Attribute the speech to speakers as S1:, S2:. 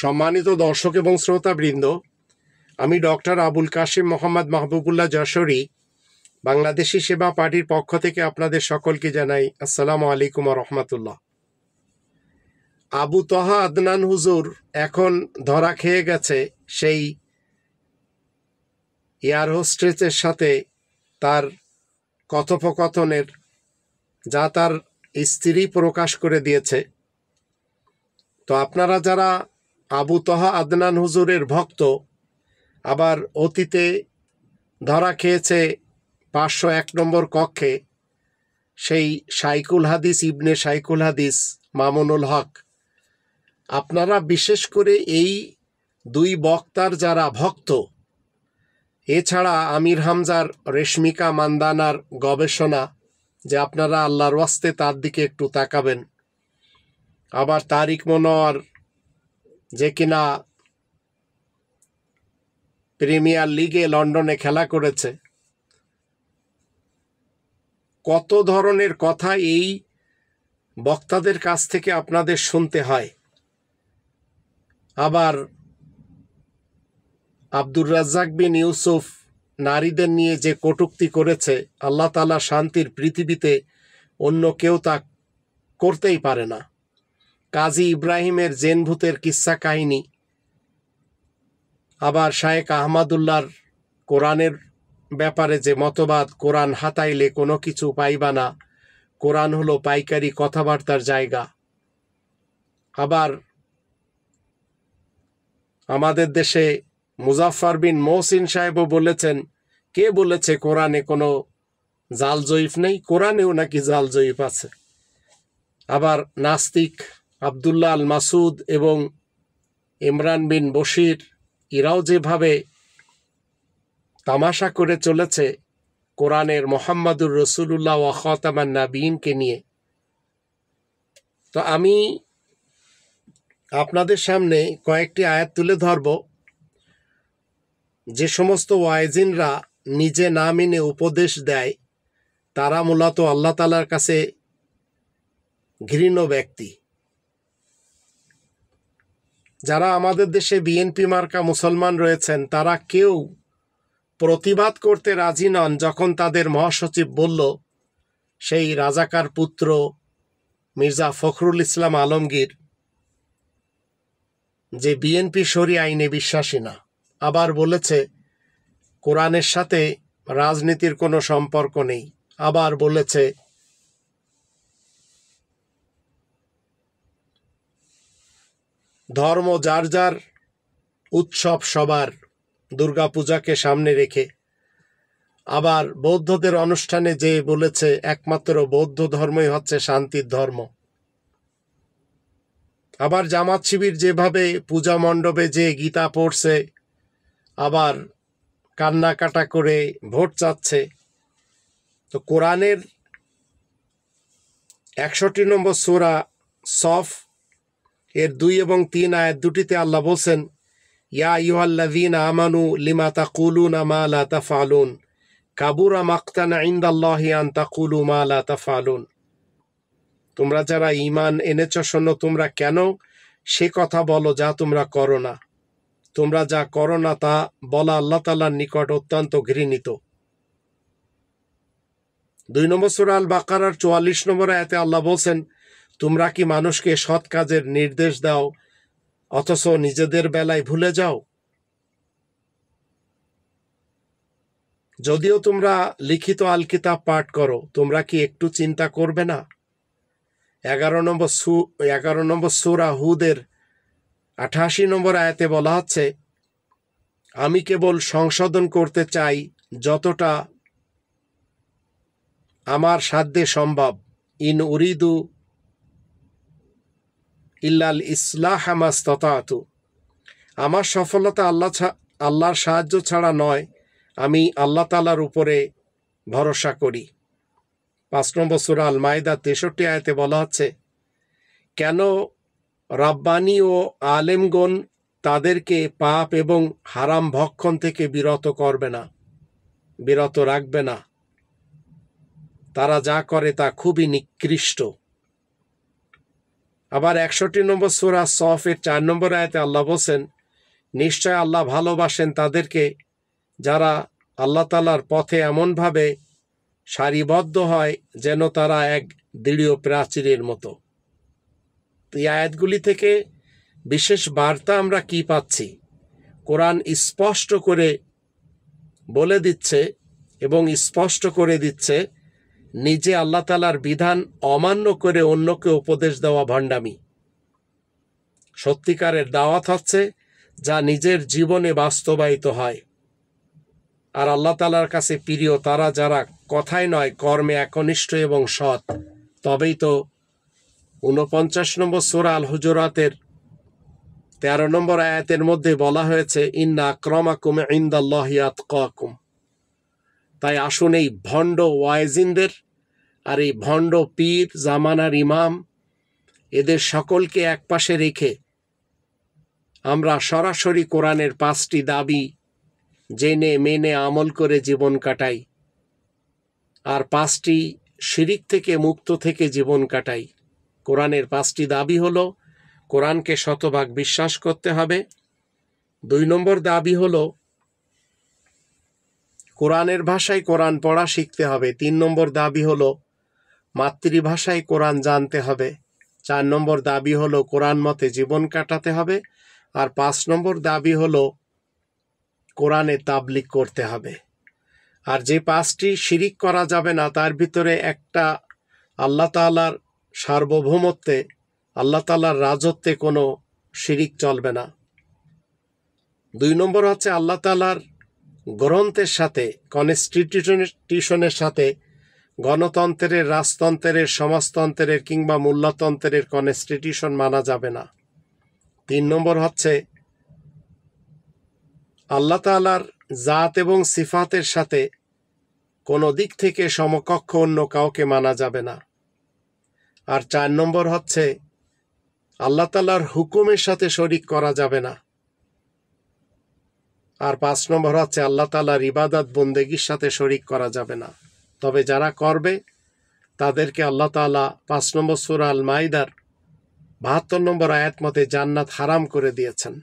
S1: সম্মানিত দর্শক এবং শ্রোতাবৃন্দ, আমি ডক্টর আবুল কাশিম মোহাম্মদ মাহবুবুল্লাহ যশোরী বাংলাদেশি সেবা পার্টির পক্ষ থেকে আপনাদের সকলকে জানাই আসসালামু আলাইকুম ওয়া রাহমাতুল্লাহ। আবু তহা আদনান হুজুর এখন ধরা খেয়ে গেছে সেই এয়ার হোস্টেসের সাথে তার কথোপকথনের, যা তার স্ত্রী প্রকাশ করে দিয়েছে। তো আপনারা যারা আবু তহা আদনান হুজুরের ভক্ত, আবার অতীতে ধরা খেয়েছে 501 নম্বর কক্ষে সেই শাইকুল হাদিস ইবনে শাইকুল হাদিস মামুনুল হক, আপনারা বিশেষ করে এই দুই বক্তার যারা ভক্ত, এছাড়া আমির হামজার রেশমিকা মান্দানার গবেষণা, যে আপনারা আল্লাহর ওয়াস্তে তার দিকে একটু তাকাবেন। আবার তারিক মনোয়ার, যে কিনা প্রিমিয়ার লিগে লন্ডনে খেলা করেছে, কত ধরনের কথা এই বক্তাদের কাছ থেকে আপনাদের শুনতে হয়। আবার আব্দুর রাজ্জাক বিন ইউসুফ নারীদের নিয়ে যে কটূক্তি করেছে, আল্লাহ তাআলা শান্তির পৃথিবীতে অন্য কেউ তা করতেই পারে না। কাজী ইব্রাহিমের জেন ভূতের কিস্সা কাহিনী, আবার শায়েখ আহমদুল্লাহর কোরআনের ব্যাপারে যে মতবাদ, কোরআন হাতাইলে কোনো কিছু পাইবা না, কোরআন হলো পাইকারি কথাবার্তার জায়গা। আবার আমাদের দেশে মুজাফফর বিন মহসিন সাহেবও বলেছেন, কে বলেছে কোরআনে কোনো জাল জয়ীফ নেই? কোরআনেও নাকি জাল জয়ীফ আছে। আবার নাস্তিক আবদুল্লাহ আল মাসুদ এবং ইমরান বিন বশির, এরাও যেভাবে তামাশা করে চলেছে কোরআনের মোহাম্মদুর রসুলুল্লাহ ওয়া খাতামান নাবিয়িনকে নিয়ে। তো আমি আপনাদের সামনে কয়েকটি আয়াত তুলে ধরব, যে সমস্ত ওয়াইজিনরা নিজে না মেনে উপদেশ দেয়, তারা মূলত আল্লাহ তাআলার কাছে ঘৃণ্য ব্যক্তি। যারা আমাদের দেশে বিএনপি মার্কা মুসলমান রয়েছেন, তারা কেউ প্রতিবাদ করতে রাজি নন যখন তাদের মহাসচিব বলল সেই রাজাকার পুত্র মির্জা ফখরুল ইসলাম আলমগীর যে বিএনপি শরিয়া আইনে বিশ্বাসী না। আবার বলেছে কোরআনের সাথে রাজনীতির কোনো সম্পর্ক নেই। আবার বলেছে ধর্ম যার যার, উৎসব সবার, দুর্গাপূজাকে সামনে রেখে। আবার বৌদ্ধদের অনুষ্ঠানে যে বলেছে একমাত্র বৌদ্ধ ধর্মই হচ্ছে শান্তির ধর্ম। আবার জামাত শিবির যেভাবে পূজা মণ্ডপে যে গীতা পড়ছে, আবার কান্নাকাটা করে ভোট চাচ্ছে। তো কোরআনের 61 নম্বর সূরা সফ এর 2 এবং 3 আয়াত দুটিতে আল্লাহ বলছেন, ইয়া আইয়ুহাল্লাযীনা আমানু লিমা তাকুলুনা মা লা তাফআলুন কাবুরা মাকতান ইনদাল্লাহি আন তাকুলু মা লা তাফআলুন। তোমরা যারা ঈমান এনেছ, শোনো, তোমরা কেন সে কথা বলো যা তোমরা করো না। তোমরা যা করো না তা বলা আল্লাহ তাআলার নিকট অত্যন্ত ঘৃণিত। 2 নম্বর সূরা আল বাকারার 44 নম্বর আয়াতে আল্লাহ বলছেন, তোমরা কি মানুষকে সৎ কাজের নির্দেশ দাও অথচ নিজেদের বেলায় ভুলে যাও? যদিও তোমরা লিখিত আল কিতাব পাঠ করো, তোমরা কি একটু চিন্তা করবে না? 11 নম্বর সূরা হুদের 88 নম্বর আয়াতে বলা হচ্ছে, আমি কেবল সংশোধন করতে চাই যতটা আমার সাধ্যে সম্ভব। ইন উরিদু ইল্লাল ইসলাহ মাস্তাতাতু। আমার সফলতা আল্লাহর সাহায্য ছাড়া নয়, আমি আল্লাহ তাআলার উপরে ভরসা করি। 5 নম্বর সূরা আল মাইদা 63 আয়াতে বলা হচ্ছে, কেন রাব্বানি ও আলেমগণ তাদেরকে পাপ এবং হারাম ভক্ষণ থেকে বিরত রাখবে না? তারা যা করে তা খুবই নিকৃষ্ট। আবার 61 নম্বর সূরা সফের 4 নম্বর আয়াতে আল্লাহ বলছেন, নিশ্চয় আল্লাহ ভালোবাসেন তাদেরকে যারা আল্লাহ তাআলার পথে এমনভাবে সারিবদ্ধ হয় যেন তারা এক দৃঢ় প্রাচীরের মতো। এই আয়াতগুলি থেকে বিশেষ বার্তা আমরা কি পাচ্ছি? কোরআন স্পষ্ট করে বলে দিচ্ছে এবং স্পষ্ট করে দিচ্ছে, নিজে আল্লাহ তাআলার বিধান অমান্য করে অন্যকে উপদেশ দেওয়া ভণ্ডামি। সত্যিকারের দাওয়াত হচ্ছে যা নিজের জীবনে বাস্তবায়িত হয়। আর আল্লাহ তাআলার কাছে প্রিয় তারা যারা কথায় নয় কর্মে একনিষ্ঠ এবং সৎ। তবেই তো 49 নম্বর সূরা আল হুজুরাতের 13 নম্বর আয়াতের মধ্যে বলা হয়েছে, ইন্না আক্রামাকুম ইনদাল্লাহি আতকাকুম। তাই আসুন এই ভণ্ড ওয়াইজিনদের আর এই ভণ্ড পীর জামানার ইমাম এদের সকলকে একপাশে রেখে আমরা সরাসরি কোরআনের 5টি দাবি জেনে মেনে আমল করে জীবন কাটাই, আর 5টি শিরিক থেকে মুক্ত থেকে জীবন কাটাই। কোরআনের 5টি দাবি হলো, কোরআনকে শতভাগ বিশ্বাস করতে হবে। 2 নম্বর দাবি হলো কোরআনের ভাষায় কোরআন পড়া শিখতে হবে। 3 নম্বর দাবি হলো মাতৃভাষায় কোরআন জানতে হবে। 4 নম্বর দাবি হলো কোরআন মতে জীবন কাটাতে হবে। আর 5 নম্বর দাবি হলো কোরআনে তাবলিগ করতে হবে। আর যে 5টি শিরিক করা যাবে না তার ভিতরে একটা, আল্লাহ তাআলার সার্বভৌমত্বে, আল্লাহ তাআলার রাজত্বে কোনো শিরিক চলবে না। 2 নম্বর হচ্ছে আল্লাহ তাআলার গ্রন্থের সাথে, কনস্টিটিউশনের সাথে গণতন্ত্রের, রাজতন্ত্রের, সমাজতন্ত্রের কিংবা মূল্যতন্ত্রের কনস্টিটিউশন মানা যাবে না। 3 নম্বর হচ্ছে আল্লাহ তাআলার জাত এবং সিফাতের সাথে কোনো দিক থেকে সমকক্ষ অন্য কাউকে মানা যাবে না। আর 4 নম্বর হচ্ছে আল্লাহ তাআলার হুকুমের সাথে শরিক করা যাবে না। আর 5 নম্বর হচ্ছে আল্লাহ তাআলার ইবাদত বন্দেগীর সাথে শরিক করা যাবে না। তবে যারা করবে তাদেরকে আল্লাহ তাআলা 5 নম্বর সূরা আল মাইদার 72 নম্বর আয়াত মতে জান্নাত হারাম করে দিয়েছেন।